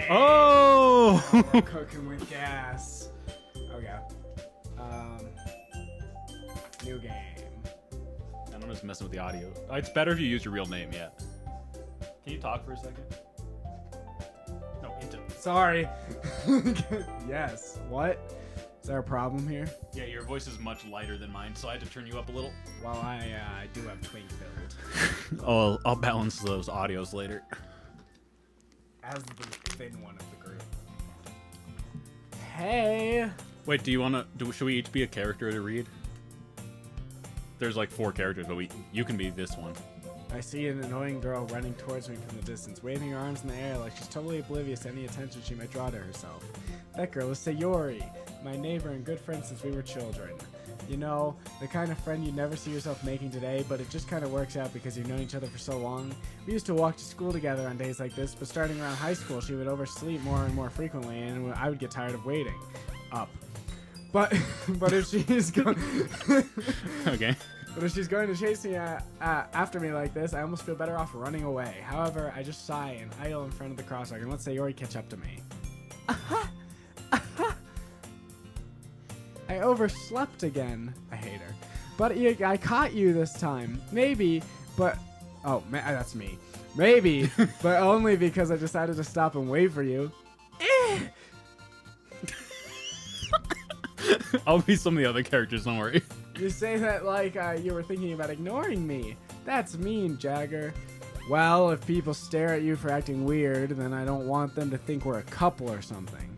Oh! We're cooking with gas. Okay. New game. I'm just messing with the audio. It's better if you use your real name, yeah. Can you talk for a second? No, into. Sorry. Yes. What? Is there a problem here? Yeah, your voice is much lighter than mine, so I had to turn you up a little. Well, I do have twink build. I'll balance those audios later. As the thin one of the group. Hey. Wait, do you want to? Should we each be a character to read? There's like 4 characters, but you can be this one. I see an annoying girl running towards me from the distance, waving her arms in the air like she's totally oblivious to any attention she might draw to herself. That girl is Sayori, my neighbor and good friend since we were children. You know, the kind of friend you never see yourself making today, but it just kind of works out because you've known each other for so long. We used to walk to school together on days like this, but starting around high school, she would oversleep more and more frequently, and I would get tired of waiting. Up. But if she's going... Okay. But if she's going to chase me after me like this, I almost feel better off running away. However, I just sigh and idle in front of the crosswalk and let Sayori catch up to me. I overslept again. I hate her. But I caught you this time. Maybe, but... Oh, that's me. Maybe, but only because I decided to stop and wait for you. I'll be some of the other characters, don't worry. You say that like you were thinking about ignoring me. That's mean, Jagger. Well, if people stare at you for acting weird, then I don't want them to think we're a couple or something.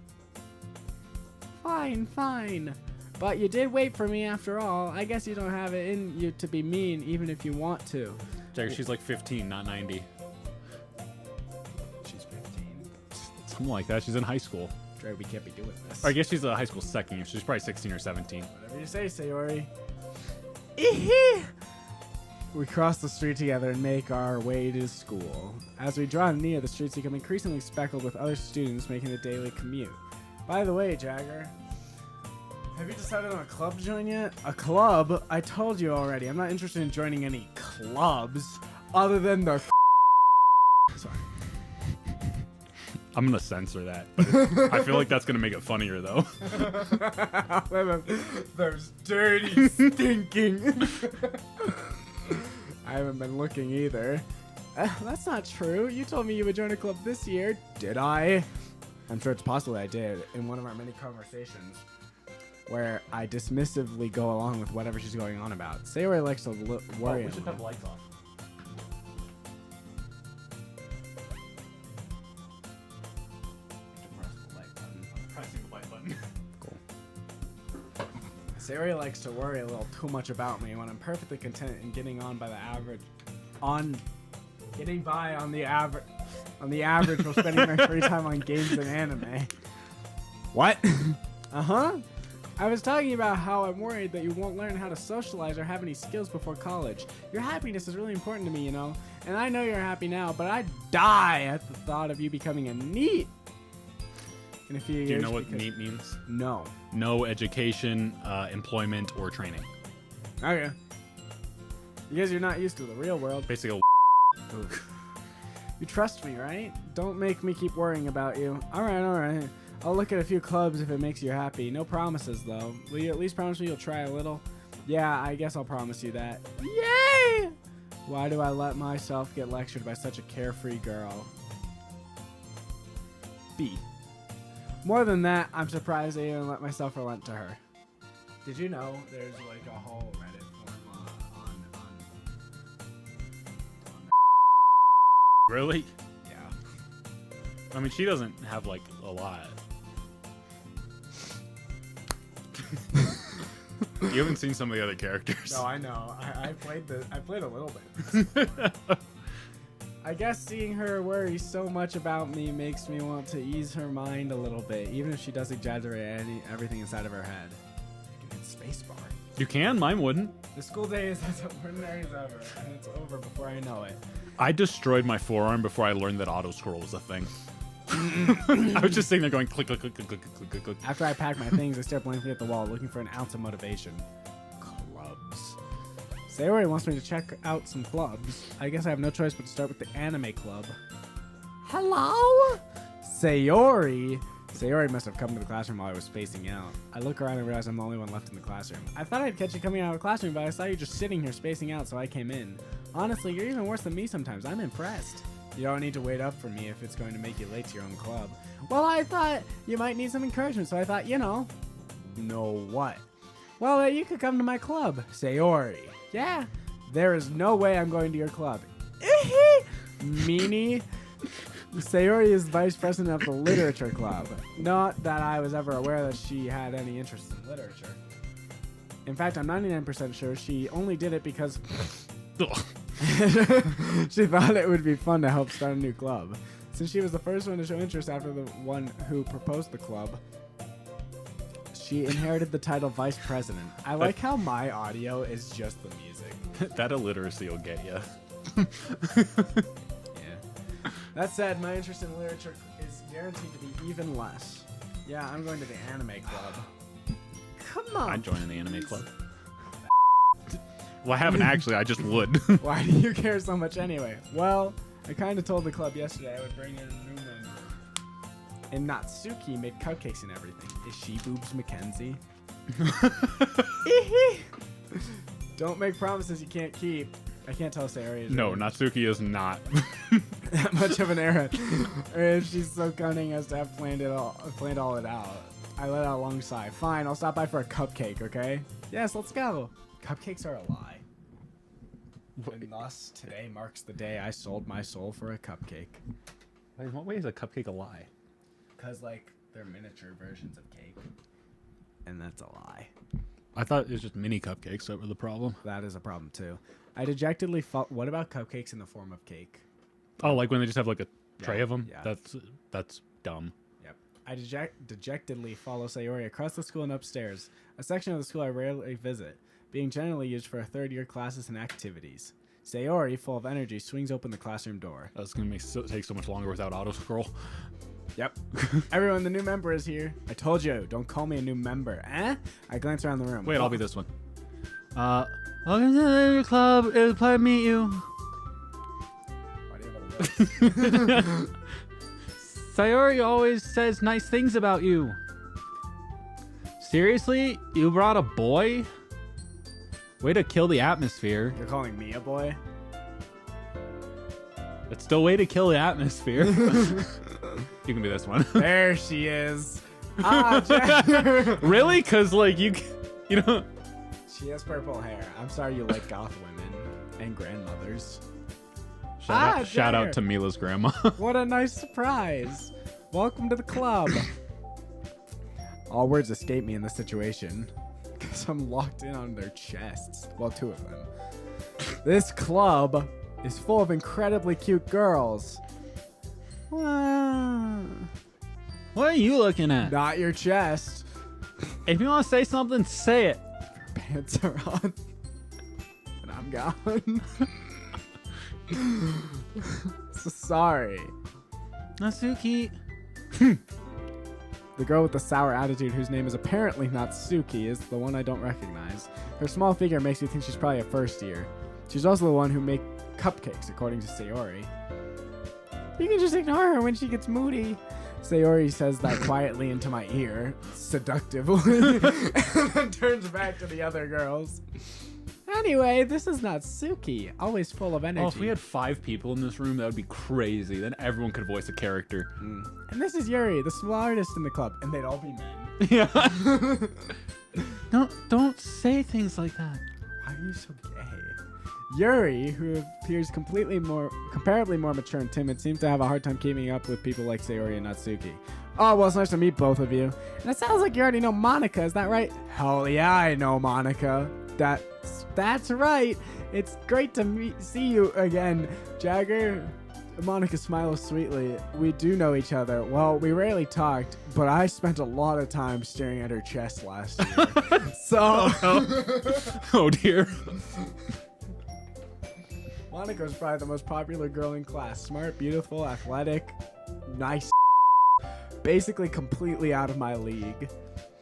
Fine. But you did wait for me after all. I guess you don't have it in you to be mean, even if you want to. Jagger, she's like 15, not 90. She's 15. Something like that. She's in high school. Dre, we can't be doing this. Or I guess she's a high school second year. She's probably 16 or 17. Whatever you say, Sayori. We cross the street together and make our way to school. As we draw near, the streets become increasingly speckled with other students making the daily commute. By the way, Jagger, have you decided on a club to join yet? A club? I told you already. I'm not interested in joining any clubs other than the... Sorry. I'm going to censor that. But I feel like that's going to make it funnier, though. Those dirty, stinking... I haven't been looking either. That's not true. You told me you would join a club this year. Did I? I'm sure it's possible I did in one of our many conversations where I dismissively go along with whatever she's going on about. Sayori likes to worry. We should have lights off. Pressing the light button. Cool. Sayori likes to worry a little too much about me when I'm perfectly content in getting on by the average. Getting by on the average while spending my free time on games and anime. What? Uh-huh. I was talking about how I'm worried that you won't learn how to socialize or have any skills before college. Your happiness is really important to me, you know. And I know you're happy now, but I'd die at the thought of you becoming a NEET in a few years. Do you know what NEET means? No. No education, employment, or training. Okay. Because you're not used to the real world. Basically, You trust me, right? Don't make me keep worrying about you. All right. I'll look at a few clubs if it makes you happy. No promises, though. Will you at least promise me you'll try a little? Yeah, I guess I'll promise you that. Yay! Why do I let myself get lectured by such a carefree girl? B. More than that, I'm surprised I even let myself relent to her. Did you know there's like a whole Reddit forum on really? Yeah. I mean, she doesn't have like a lot. You haven't seen some of the other characters. No, I know. I played a little bit. I guess seeing her worry so much about me makes me want to ease her mind a little bit, even if she does exaggerate everything inside of her head. I can hit spacebar. You can? Mine wouldn't. The school day is as ordinary as ever, and it's over before I know it. I destroyed my forearm before I learned that auto scroll was a thing. I was just sitting there going click, click, click, click, click, click, click, click. After I pack my things, I stare blankly at the wall, looking for an ounce of motivation. Clubs. Sayori wants me to check out some clubs. I guess I have no choice but to start with the anime club. Hello? Sayori must have come to the classroom while I was spacing out. I look around and realize I'm the only one left in the classroom. I thought I'd catch you coming out of the classroom, but I saw you just sitting here spacing out, so I came in. Honestly, you're even worse than me sometimes. I'm impressed. You don't need to wait up for me if it's going to make you late to your own club. Well, I thought you might need some encouragement, so I thought, know what? Well, you could come to my club, Sayori. Yeah, there is no way I'm going to your club. Meanie. Sayori is vice president of the literature club. Not that I was ever aware that she had any interest in literature. In fact, I'm 99% sure she only did it because she thought it would be fun to help start a new club. Since she was the first one to show interest after the one who proposed the club, she inherited the title vice president. I like how my audio is just the music. That illiteracy will get you. That said, my interest in literature is guaranteed to be even less. Yeah, I'm going to the anime club. Come on. I'd join the anime club. Well, I haven't actually. I just would. Why do you care so much anyway? Well, I kind of told the club yesterday I would bring in a new member. And Natsuki made cupcakes and everything. Is she Boobs Mackenzie? Don't make promises you can't keep. I can't tell Sayori is No, right. Natsuki is not. That much of an error. Or if she's so cunning as to have planned all it out. I let out a long sigh. Fine, I'll stop by for a cupcake, okay? Yes, let's go. Cupcakes are a lie. And thus, today marks the day I sold my soul for a cupcake. Wait, in what way is a cupcake a lie? Because, they're miniature versions of cake. And that's a lie. I thought it was just mini cupcakes that were the problem. That is a problem, too. I dejectedly what about cupcakes in the form of cake? Oh, like when they just have a tray of them? Yeah. That's dumb. Yep. I dejectedly follow Sayori across the school and upstairs, a section of the school I rarely visit, being generally used for third-year classes and activities. Sayori, full of energy, swings open the classroom door. That's going to take so much longer without auto-scroll. Yep. Everyone, the new member is here. I told you, don't call me a new member. Eh? I glance around the room. Wait, I'll be this one. Welcome to the club. It was a pleasure to meet you. Why do you have a list? Sayori always says nice things about you. Seriously? You brought a boy? Way to kill the atmosphere. You're calling me a boy? It's still way to kill the atmosphere. You can be this one. There she is. Ah, Jack. Really? Because, you know... She has purple hair. I'm sorry you like goth women and grandmothers. Shout out to Mila's grandma. What a nice surprise. Welcome to the club. All words escape me in this situation because I'm locked in on their chests. Well, two of them. This club is full of incredibly cute girls. What are you looking at? Not your chest. If you want to say something, say it. Pants are on. And I'm gone. So sorry. Natsuki. The girl with the sour attitude, whose name is apparently Natsuki, is the one I don't recognize. Her small figure makes me think she's probably a first year. She's also the one who makes cupcakes, according to Sayori. You can just ignore her when she gets moody. Sayori says that quietly into my ear, seductively, and then turns back to the other girls. Anyway, this is Natsuki, always full of energy. Oh, if we had 5 people in this room, that would be crazy. Then everyone could voice a character. And this is Yuri, the smartest in the club, and they'd all be men. Yeah. Don't say things like that. Why are you so gay? Yuri, who appears comparably more mature and timid, seems to have a hard time keeping up with people like Sayori and Natsuki. Oh, well, it's nice to meet both of you. And it sounds like you already know Monica, is that right? Hell yeah, I know Monica. That's right. It's great to see you again, Jagger. Monica smiles sweetly. We do know each other. Well, we rarely talked, but I spent a lot of time staring at her chest last year. So... Oh, dear. Monica was probably the most popular girl in class. Smart, beautiful, athletic, nice. Basically completely out of my league.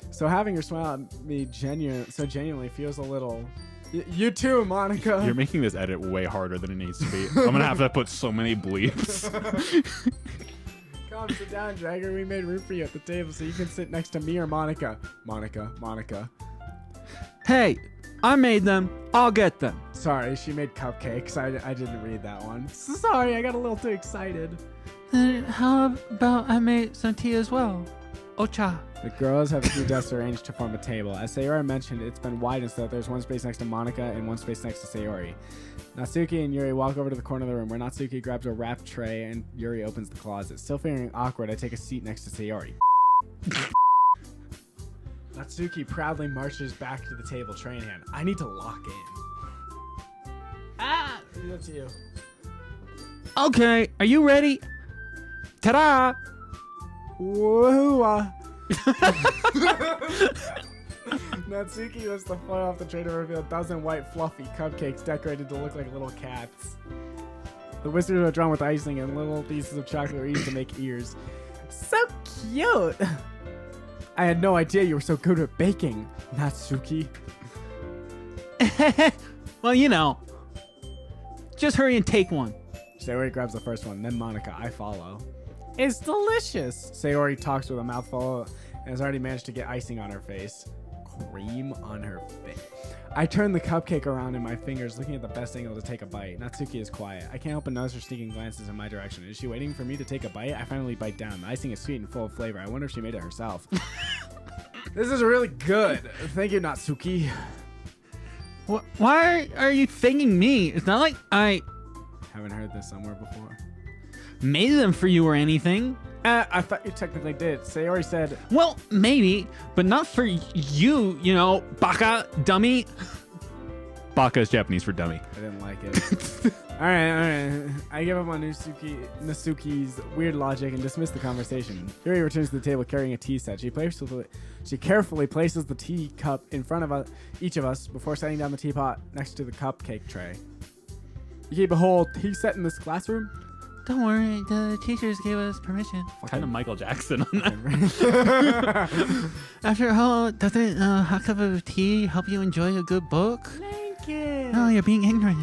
So having her smile at me genuinely feels a little... You too, Monica. You're making this edit way harder than it needs to be. I'm going to have to put so many bleeps. Come sit down, Jagger. We made room for you at the table so you can sit next to me or Monica. Monica. Hey, I made them. I'll get them. Sorry, she made cupcakes. I didn't read that one. Sorry, I got a little too excited. Then how about I made some tea as well? Ocha. The girls have a few desks arranged to form a table. As Sayori mentioned, it's been widened so that there's one space next to Monica and one space next to Sayori. Natsuki and Yuri walk over to the corner of the room where Natsuki grabs a wrap tray and Yuri opens the closet. Still feeling awkward, I take a seat next to Sayori. Natsuki proudly marches back to the table, tray in hand. I need to lock in. Ah! That's you. Okay, are you ready? Ta-da! Woohoo! Natsuki lifts the foil off the tray to reveal a dozen white fluffy cupcakes decorated to look like little cats. The whiskers are drawn with icing and little pieces of chocolate are used to make ears. So cute! I had no idea you were so good at baking, Natsuki. Well, you know. Just hurry and take one. Sayori grabs the first one, then Monica. I follow. It's delicious! Sayori talks with a mouthful and has already managed to get icing on her face. Cream on her face. I turn the cupcake around in my fingers, looking at the best angle to take a bite. Natsuki is quiet. I can't help but notice her sneaking glances in my direction. Is she waiting for me to take a bite? I finally bite down. The icing is sweet and full of flavor. I wonder if she made it herself. This is really good. Thank you, Natsuki. Why are you thanking me? It's not like I Haven't heard this somewhere before. made them for you or anything. I thought you technically did. Sayori said... Well, maybe, but not for you, you know, baka, dummy. Baka is Japanese for dummy. I didn't like it. All right. I give up on Natsuki's weird logic and dismiss the conversation. Yuri returns to the table carrying a tea set. She carefully places the tea cup in front of each of us before setting down the teapot next to the cupcake tray. You keep a whole tea set in this classroom? Don't worry, the teachers gave us permission. Kind of Michael Jackson on that. After all, doesn't a hot cup of tea help you enjoy a good book? Thank you. No, you're being ignorant.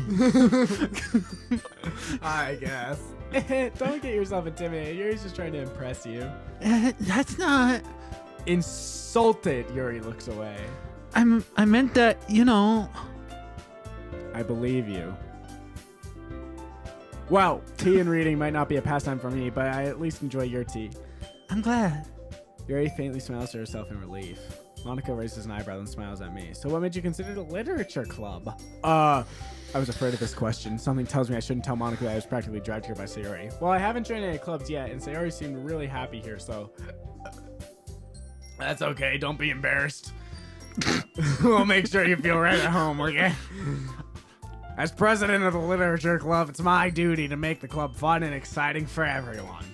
I guess. Don't get yourself intimidated. Yuri's just trying to impress you. That's not... Insulted, Yuri looks away. I meant that, you know... I believe you. Well, tea and reading might not be a pastime for me, but I at least enjoy your tea. I'm glad. Yuri faintly smiles to herself in relief. Monica raises an eyebrow and smiles at me. So what made you consider the literature club? I was afraid of this question. Something tells me I shouldn't tell Monica that I was practically dragged here by Sayori. Well, I haven't joined any clubs yet, and Sayori seemed really happy here, so... That's okay. Don't be embarrassed. We'll make sure you feel right at home, okay? As president of the literature club, it's my duty to make the club fun and exciting for everyone.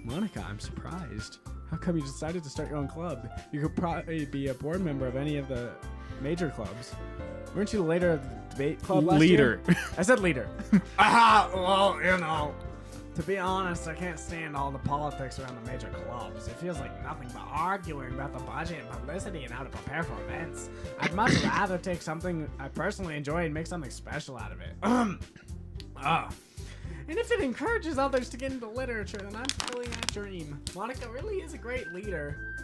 Monica, I'm surprised. How come you decided to start your own club? You could probably be a board member of any of the major clubs. Weren't you the leader of the debate club last year? I said leader. Well, you know. To be honest, I can't stand all the politics around the major clubs. It feels like nothing but arguing about the budget and publicity and how to prepare for events. I'd much rather take something I personally enjoy and make something special out of it. And if it encourages others to get into literature, then I'm fulfilling that dream. Monica really is a great leader.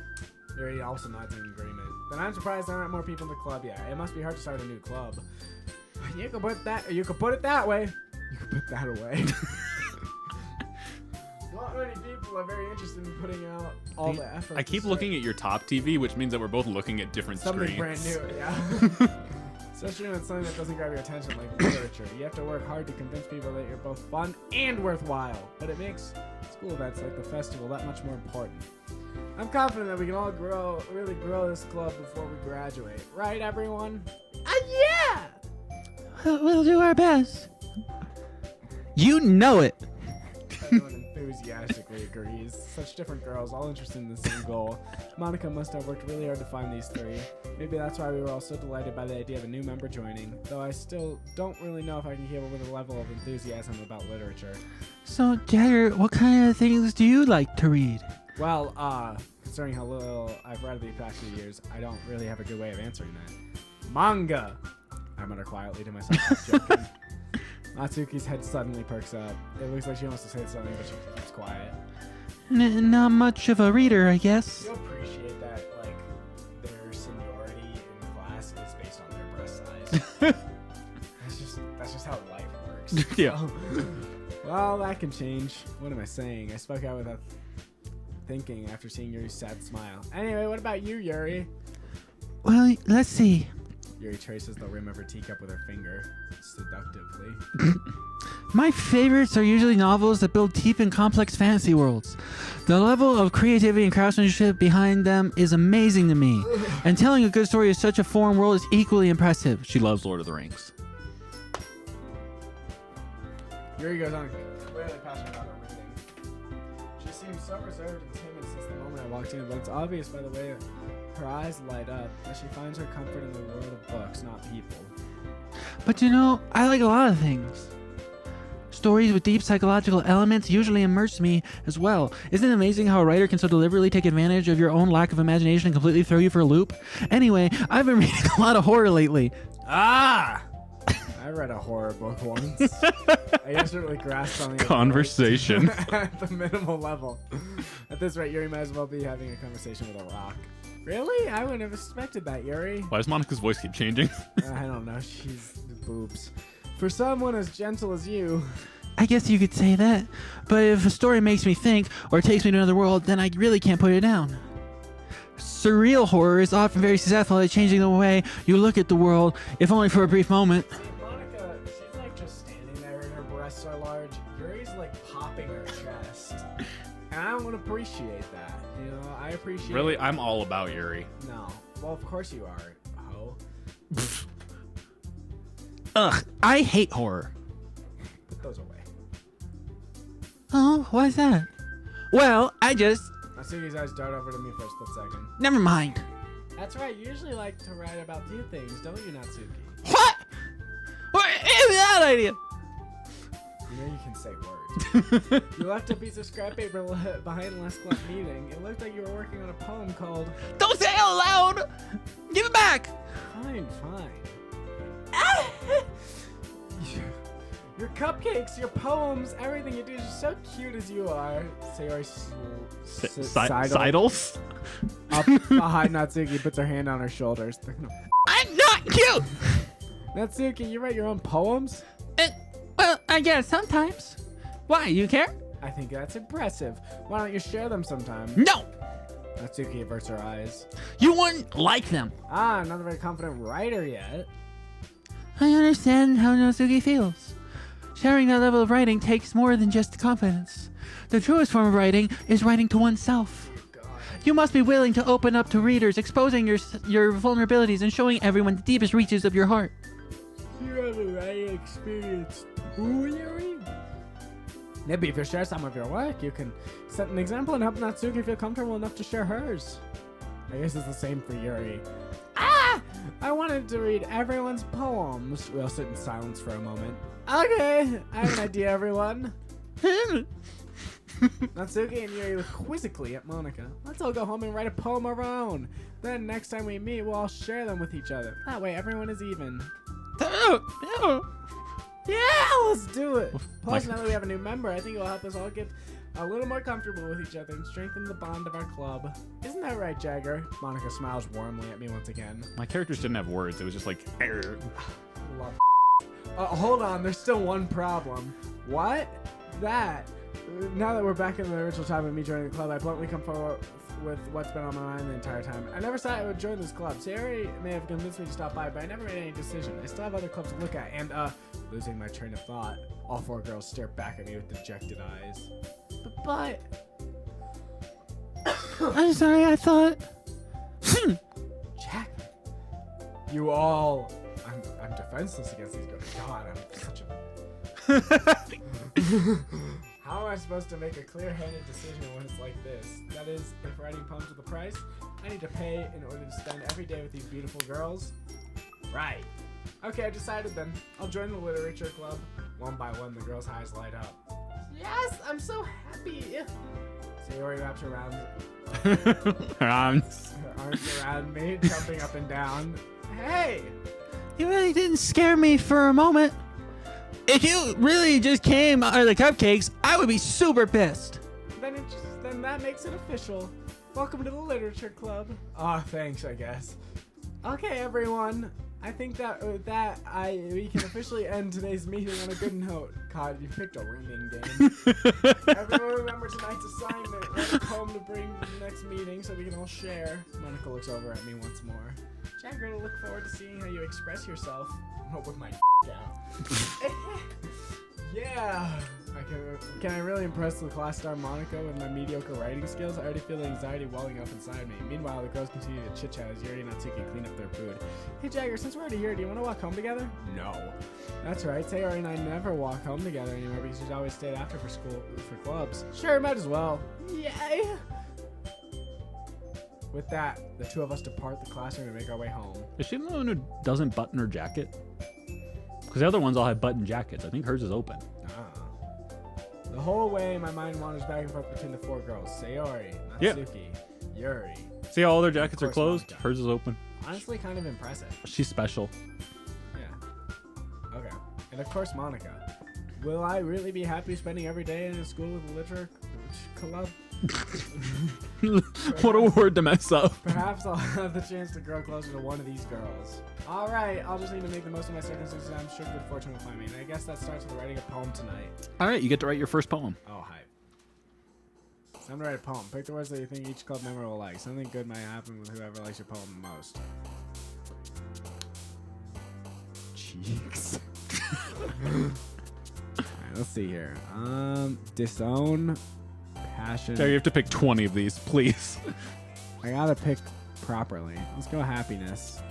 Yuri also nods in agreement. Then I'm surprised there aren't more people in the club yet. It must be hard to start a new club. You could put it that way. You could put that away. Not many people are very interested in putting out all the effort. I keep looking at your top TV, which means that we're both looking at different something screens. brand new, yeah. Especially when it's something that doesn't grab your attention, like literature. You have to work hard to convince people that you're both fun and worthwhile. But it makes school events like the festival that much more important. I'm confident that we can all really grow this club before we graduate. Right, everyone? Yeah! We'll do our best. You know it. Everyone enthusiastically agrees. Such different girls, all interested in the same goal. Monica must have worked really hard to find these three. Maybe that's why we were all so delighted by the idea of a new member joining, though I still don't really know if I can keep up with a level of enthusiasm about literature. So, Jagger, what kind of things do you like to read? Well, considering how little I've read these past few years, I don't really have a good way of answering that. Manga! I mutter quietly to myself, joking. Natsuki's head suddenly perks up. It looks like she wants to say something, but she keeps quiet. Not much of a reader, I guess. You'll appreciate that, like, their seniority in class is based on their breast size. that's just how life works. Yeah. So, well, that can change. What am I saying? I spoke out without thinking after seeing Yuri's sad smile. Anyway, what about you, Yuri? Well, let's see. Yuri traces the rim of her teacup with her finger, seductively. My favorites are usually novels that build deep and complex fantasy worlds. The level of creativity and craftsmanship behind them is amazing to me, and telling a good story of such a foreign world is equally impressive. She loves Lord of the Rings. Yuri goes on, clearly passionate about her reading. She seems so reserved and timid since the moment I walked in, but it's obvious by the way her eyes light up that she finds her comfort in the world of books, not people. But you know, I like a lot of things. Stories with deep psychological elements usually immerse me as well. Isn't it amazing how a writer can so deliberately take advantage of your own lack of imagination and completely throw you for a loop? Anyway, I've been reading a lot of horror lately. Ah! I read a horror book once. I instantly grasped on the Conversation. at the minimal level. At this rate, Yuri might as well be having a conversation with a rock. Really? I wouldn't have expected that, Yuri. Why does Monica's voice keep changing? I don't know. She's boobs. For someone as gentle as you. I guess you could say that. But if a story makes me think or takes me to another world, then I really can't put it down. Surreal horror is often very successful at changing the way you look at the world, if only for a brief moment. Monica, she's like just standing there and her breasts are large. Yuri's like popping her chest. And I don't appreciate that. You know, I appreciate Really? I'm all about Yuri. No. Well, of course you are, ho. Ugh, I hate horror. Put those away. Oh, why's that? Well, I just... Natsuki's eyes dart over to me for a split second. Never mind. That's right, you usually like to write about few things, don't you, Natsuki? What? What is that idea? You know you can say words. You left a piece of scrap paper behind last club meeting. It looked like you were working on a poem called... Don't say it out loud! Give it back! Fine, fine. Your cupcakes, your poems, everything you do is just so cute as you are. Sayori Sidles? up behind Natsuki, puts her hand on her shoulders. I'm not cute! Natsuki, you write your own poems? Well, I guess sometimes. Why, you care? I think that's impressive. Why don't you share them sometime? No! Natsuki averts her eyes. You wouldn't like them. Ah, not a very confident writer yet. I understand how Natsuki feels. Sharing that level of writing takes more than just confidence. The truest form of writing is writing to oneself. God. You must be willing to open up to readers, exposing your vulnerabilities and showing everyone the deepest reaches of your heart. You have a writing experience too, Yuri? Maybe if you share some of your work, you can set an example and help Natsuki feel comfortable enough to share hers. I guess it's the same for Yuri. Ah! I wanted to read everyone's poems. We all sit in silence for a moment. Okay, I have an idea, everyone. Natsuki and Yuri look quizzically at Monica. Let's all go home and write a poem of our own. Then next time we meet, we'll all share them with each other. That way everyone is even. Yeah, let's do it. Plus, now that we have a new member, I think it will help us all get a little more comfortable with each other and strengthen the bond of our club. Isn't that right, Jagger? Monica smiles warmly at me once again. My characters didn't have words. It was just like... Love. Hold on, there's still one problem. What? That. Now that we're back in the original time of me joining the club, I bluntly come forward with what's been on my mind the entire time. I never thought I would join this club. Sayori may have convinced me to stop by, but I never made any decision. I still have other clubs to look at, and, losing my train of thought, all four girls stare back at me with dejected eyes. But... I'm sorry, I thought... Jack, you all... I'm defenseless against these girls. God, I'm such a... How am I supposed to make a clear-headed decision when it's like this? That is, if writing poems with a price, I need to pay in order to spend every day with these beautiful girls? Right. Okay, I decided then. I'll join the literature club. One by one, the girls' eyes light up. Yes, I'm so happy. Sayori wraps her arms around me, jumping up and down. Hey! You really didn't scare me for a moment. If you really just came out of the cupcakes, I would be super pissed. Then then that makes it official. Welcome to the Literature Club. Aw, thanks, I guess. Okay, everyone. I think that with that, we can officially end today's meeting on a good note. God, you picked a ringing game. Everyone remember tonight's assignment. Write a poem to bring to the next meeting so we can all share. Monica looks over at me once more. Jagger, I look forward to seeing how you express yourself. With my out. Yeah. Can I really impress the class star Monica with my mediocre writing skills? I already feel the anxiety welling up inside me. Meanwhile, the girls continue to chit-chat as Yuri and Natsuki clean up their food. Hey Jagger, since we're already here, do you want to walk home together? No. That's right. Sayori and I never walk home together anymore because she's always stayed after for school for clubs. Sure, might as well. Yay! With that, the two of us depart the classroom and make our way home. Is she the one who doesn't button her jacket? Because the other ones all have button jackets. I think hers is open. The whole way, my mind wanders back and forth between the four girls. Sayori, Natsuki, Yuri. See how all their jackets are course, closed? Monica. Hers is open. Honestly, kind of impressive. She's special. Yeah. Okay. And of course, Monica. Will I really be happy spending every day in a school with a literature club? What a word to mess up. Perhaps I'll have the chance to grow closer to one of these girls. Alright, I'll just need to make the most of my circumstances. I'm sure good fortune will find me. And I guess that starts with writing a poem tonight. All right, you get to write your first poem. Oh, hype. It's time to write a poem. Pick the words that you think each club member will like. Something good might happen with whoever likes your poem the most. Cheeks. Alright, let's see here. Disown, passion. Terry, you have to pick 20 of these, please. I gotta pick properly. Let's go happiness.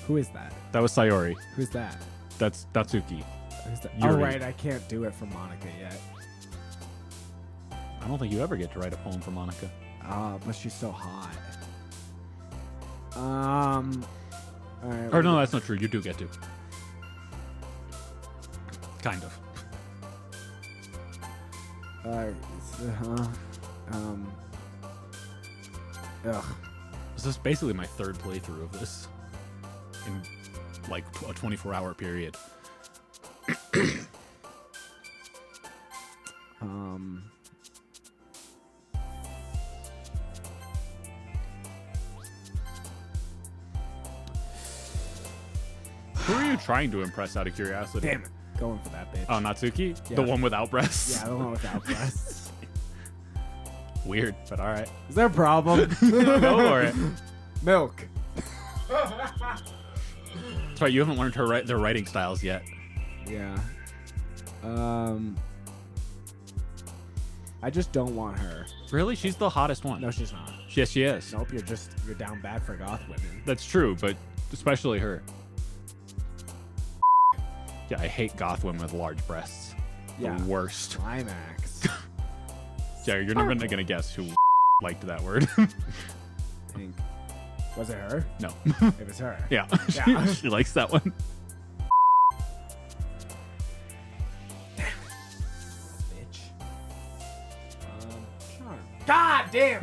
Who is that? That was Sayori. Who's that? That's Natsuki. Who's that? Yuri. Oh, right. I can't do it for Monica yet. I don't think you ever get to write a poem for Monica. But she's so hot. All right. Or no, that's not true. You do get to. Kind of. Ugh. This is basically my third playthrough of this in like a 24-hour period. Who are you trying to impress out of curiosity? Damn it. Going for that bitch. Oh, Natsuki? Yeah. The one without breasts? Yeah, the one without breasts. Weird, but all right. Is there a problem? Go for it. Milk. That's right, you haven't learned their writing styles yet. Yeah. I just don't want her. Really? She's the hottest one. No, she's not. Yes, she is. Nope, you're down bad for goth women. That's true, but especially her. Yeah, I hate goth women with large breasts. Yeah. The worst. Climax. Yeah, you're never gonna guess who liked that word. Pink. Was it her? No. It was her. Yeah. Yeah. She likes that one. Bitch. Charm. God damn!